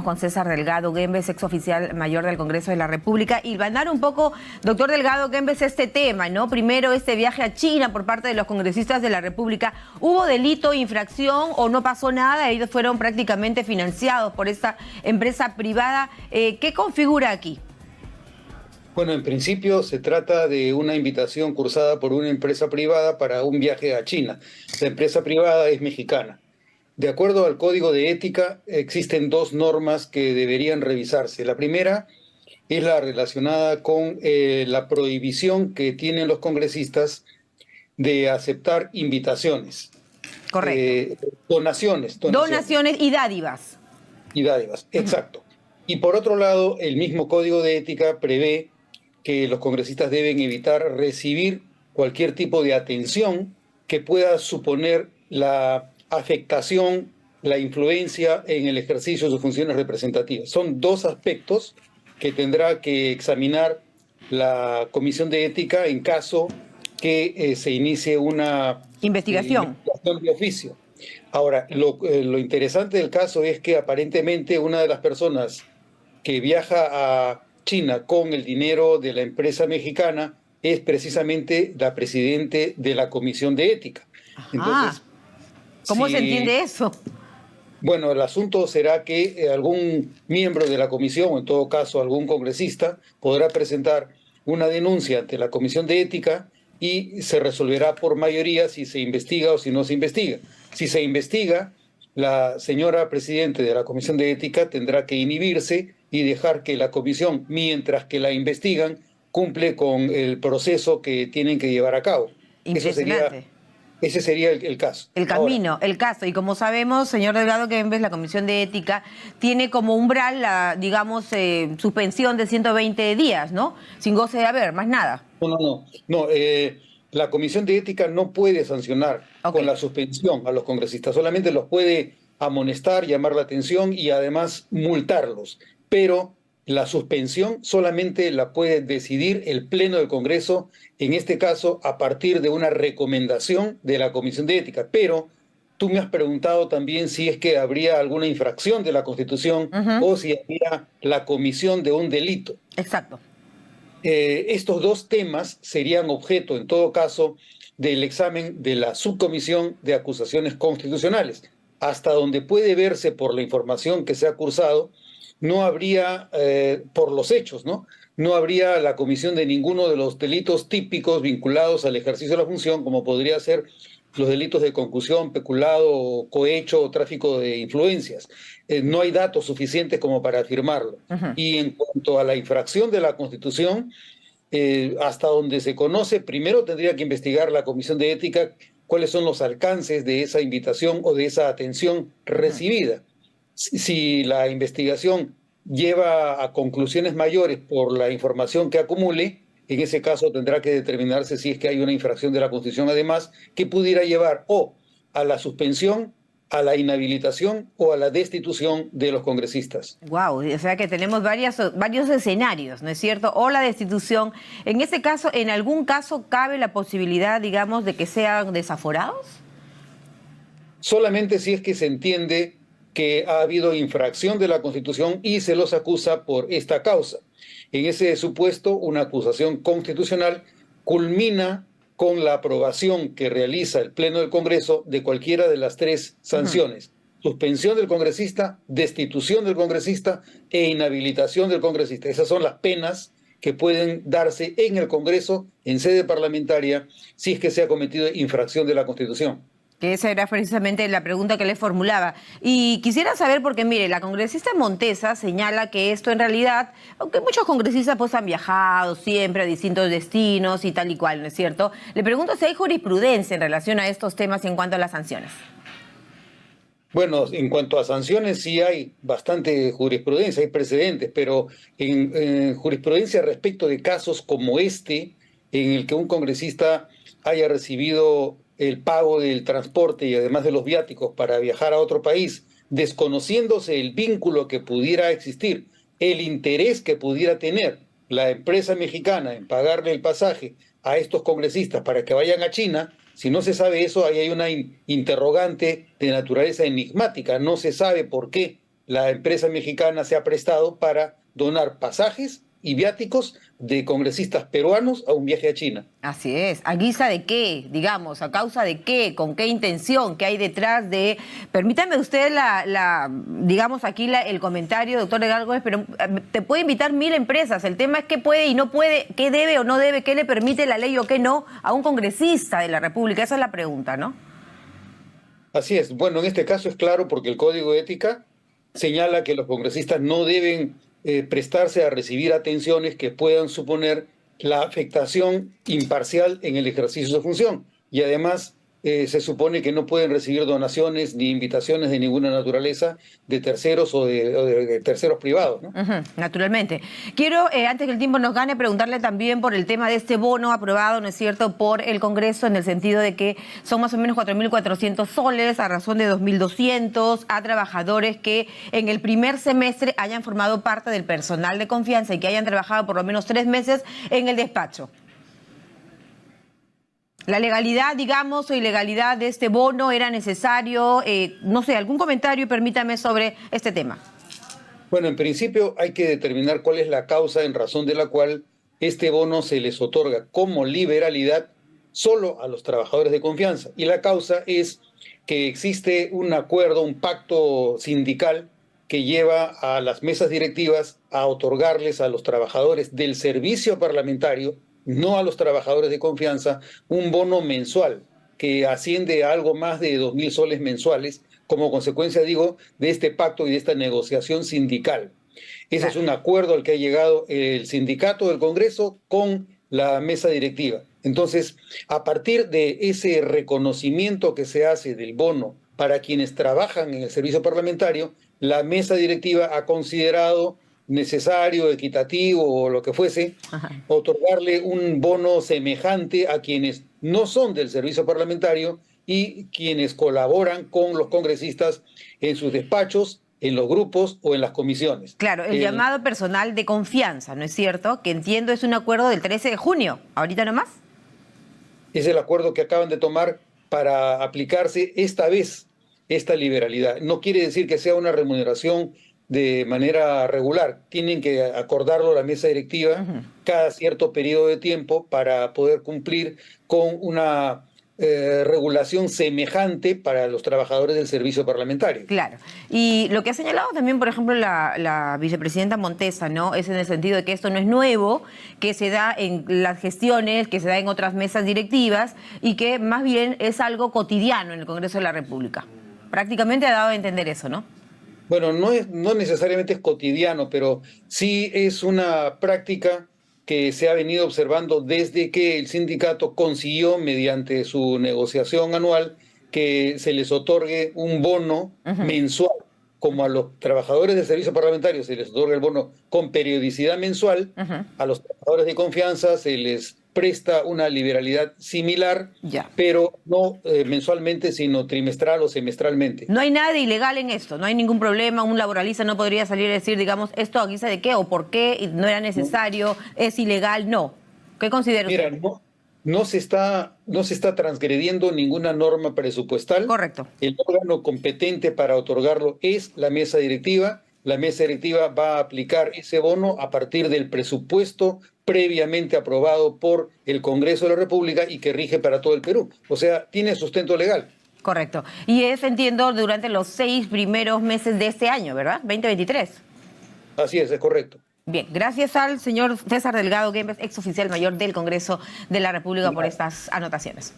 Con César Delgado Guembes, ex oficial mayor del Congreso de la República, y bandar un poco, doctor Delgado Guembes, este tema, ¿no? Primero, este viaje a China por parte de los congresistas de la República. ¿Hubo delito, infracción o no pasó nada? Ellos fueron prácticamente financiados por esta empresa privada. ¿Qué configura aquí? Bueno, en principio se trata de una invitación cursada por una empresa privada para un viaje a China. La empresa privada es mexicana. De acuerdo al Código de Ética, existen dos normas que deberían revisarse. La primera es la relacionada con la prohibición que tienen los congresistas de aceptar invitaciones. Correcto. Donaciones. Donaciones y dádivas. Y dádivas, exacto. Y por otro lado, el mismo Código de Ética prevé que los congresistas deben evitar recibir cualquier tipo de atención que pueda suponer la afectación, la influencia en el ejercicio de sus funciones representativas. Son dos aspectos que tendrá que examinar la Comisión de Ética en caso que se inicie una investigación de oficio. Ahora, lo interesante del caso es que aparentemente una de las personas que viaja a China con el dinero de la empresa mexicana es precisamente la presidente de la Comisión de Ética. Ajá. Entonces, ¿cómo se entiende eso? Bueno, el asunto será que algún miembro de la comisión, o en todo caso algún congresista, podrá presentar una denuncia ante la Comisión de Ética y se resolverá por mayoría si se investiga o si no se investiga. Si se investiga, la señora presidente de la Comisión de Ética tendrá que inhibirse y dejar que la comisión, mientras que la investigan, cumple con el proceso que tienen que llevar a cabo. Ese sería el caso. El camino, ahora, el caso. Y como sabemos, señor Delgado Guembes, la Comisión de Ética tiene como umbral la, digamos, suspensión de 120 días, ¿no? Sin goce de haber, más nada. No. La Comisión de Ética no puede sancionar con la suspensión a los congresistas. Solamente los puede amonestar, llamar la atención y además multarlos. Pero la suspensión solamente la puede decidir el Pleno del Congreso, en este caso a partir de una recomendación de la Comisión de Ética. Pero tú me has preguntado también si es que habría alguna infracción de la Constitución o si habría la comisión de un delito. Exacto. Estos dos temas serían objeto, en todo caso, del examen de la Subcomisión de Acusaciones Constitucionales. Hasta donde puede verse por la información que se ha cursado, no habría, por los hechos, no habría la comisión de ninguno de los delitos típicos vinculados al ejercicio de la función, como podría ser los delitos de concusión, peculado, cohecho o tráfico de influencias. No hay datos suficientes como para afirmarlo. Y en cuanto a la infracción de la Constitución, hasta donde se conoce, primero tendría que investigar la Comisión de Ética cuáles son los alcances de esa invitación o de esa atención recibida. Si la investigación lleva a conclusiones mayores por la información que acumule, en ese caso tendrá que determinarse si es que hay una infracción de la Constitución, además, que pudiera llevar o a la suspensión, a la inhabilitación o a la destitución de los congresistas. Wow, o sea que tenemos varios escenarios, ¿no es cierto? O la destitución. En ese caso, ¿en algún caso cabe la posibilidad, digamos, de que sean desaforados? Solamente si es que se entiende que ha habido infracción de la Constitución y se los acusa por esta causa. En ese supuesto, una acusación constitucional culmina con la aprobación que realiza el Pleno del Congreso de cualquiera de las tres sanciones. Suspensión del congresista, destitución del congresista e inhabilitación del congresista. Esas son las penas que pueden darse en el Congreso, en sede parlamentaria, si es que se ha cometido infracción de la Constitución. Que esa era precisamente la pregunta que le formulaba. Y quisiera saber, porque mire, la congresista Montesa señala que esto en realidad, aunque muchos congresistas pues han viajado siempre a distintos destinos y tal y cual, ¿no es cierto? Le pregunto si hay jurisprudencia en relación a estos temas y en cuanto a las sanciones. Bueno, en cuanto a sanciones sí hay bastante jurisprudencia, hay precedentes, pero en jurisprudencia respecto de casos como este, en el que un congresista haya recibido el pago del transporte y además de los viáticos para viajar a otro país, desconociéndose el vínculo que pudiera existir, el interés que pudiera tener la empresa mexicana en pagarle el pasaje a estos congresistas para que vayan a China. Si no se sabe eso, ahí hay una interrogante de naturaleza enigmática. No se sabe por qué la empresa mexicana se ha prestado para donar pasajes y viáticos de congresistas peruanos a un viaje a China. Así es. ¿A guisa de qué? Digamos, ¿a causa de qué? ¿Con qué intención? ¿Qué hay detrás de...? Permítame usted digamos aquí el comentario, doctor Delgado Gómez, pero te puede invitar 1000 empresas. El tema es qué puede y no puede, qué debe o no debe, qué le permite la ley o qué no a un congresista de la República. Esa es la pregunta, ¿no? Así es. Bueno, en este caso es claro porque el Código de Ética señala que los congresistas no deben prestarse a recibir atenciones que puedan suponer la afectación imparcial en el ejercicio de su función. Y además se supone que no pueden recibir donaciones ni invitaciones de ninguna naturaleza de terceros o de terceros privados, ¿no? Naturalmente. Quiero, antes que el tiempo nos gane, preguntarle también por el tema de este bono aprobado, ¿no es cierto?, por el Congreso, en el sentido de que son más o menos 4.400 soles a razón de 2.200 a trabajadores que en el primer semestre hayan formado parte del personal de confianza y que hayan trabajado por lo menos 3 meses en el despacho. ¿La legalidad, digamos, o ilegalidad de este bono era necesario? No sé, algún comentario, permítame, sobre este tema. Bueno, en principio hay que determinar cuál es la causa en razón de la cual este bono se les otorga como liberalidad solo a los trabajadores de confianza. Y la causa es que existe un acuerdo, un pacto sindical que lleva a las mesas directivas a otorgarles a los trabajadores del servicio parlamentario, no a los trabajadores de confianza, un bono mensual que asciende a algo más de 2.000 soles mensuales, como consecuencia, digo, de este pacto y de esta negociación sindical. Ese es un acuerdo al que ha llegado el sindicato del Congreso con la mesa directiva. Entonces, a partir de ese reconocimiento que se hace del bono para quienes trabajan en el servicio parlamentario, la mesa directiva ha considerado necesario, equitativo o lo que fuese, otorgarle un bono semejante a quienes no son del servicio parlamentario y quienes colaboran con los congresistas en sus despachos, en los grupos o en las comisiones. Claro, el llamado personal de confianza, ¿no es cierto? Que entiendo es un acuerdo del 13 de junio, ahorita nomás. Es el acuerdo que acaban de tomar para aplicarse esta vez esta liberalidad. No quiere decir que sea una remuneración de manera regular. Tienen que acordarlo la mesa directiva cada cierto periodo de tiempo para poder cumplir con una regulación semejante para los trabajadores del servicio parlamentario. Claro. Y lo que ha señalado también, por ejemplo, la vicepresidenta Montesa, ¿no?, es en el sentido de que esto no es nuevo, que se da en las gestiones, que se da en otras mesas directivas y que más bien es algo cotidiano en el Congreso de la República. Prácticamente ha dado a entender eso, ¿no? Bueno, no necesariamente es cotidiano, pero sí es una práctica que se ha venido observando desde que el sindicato consiguió, mediante su negociación anual, que se les otorgue un bono mensual. Como a los trabajadores del servicio parlamentario se les otorga el bono con periodicidad mensual, a los trabajadores de confianza se les presta una liberalidad similar, pero no mensualmente, sino trimestral o semestralmente. No hay nada de ilegal en esto, no hay ningún problema. Un laboralista no podría salir a decir, digamos, esto a guisa de qué o por qué, no era necesario, es ilegal, no. ¿Qué considera usted? Mira, no se está transgrediendo ninguna norma presupuestal. Correcto. El órgano competente para otorgarlo es la mesa directiva. La mesa directiva va a aplicar ese bono a partir del presupuesto previamente aprobado por el Congreso de la República y que rige para todo el Perú. O sea, tiene sustento legal. Correcto. Y es, entiendo, durante los 6 primeros meses de este año, ¿verdad? 2023. Así es correcto. Bien, gracias al señor César Delgado Gómez, ex oficial mayor del Congreso de la República, por estas anotaciones.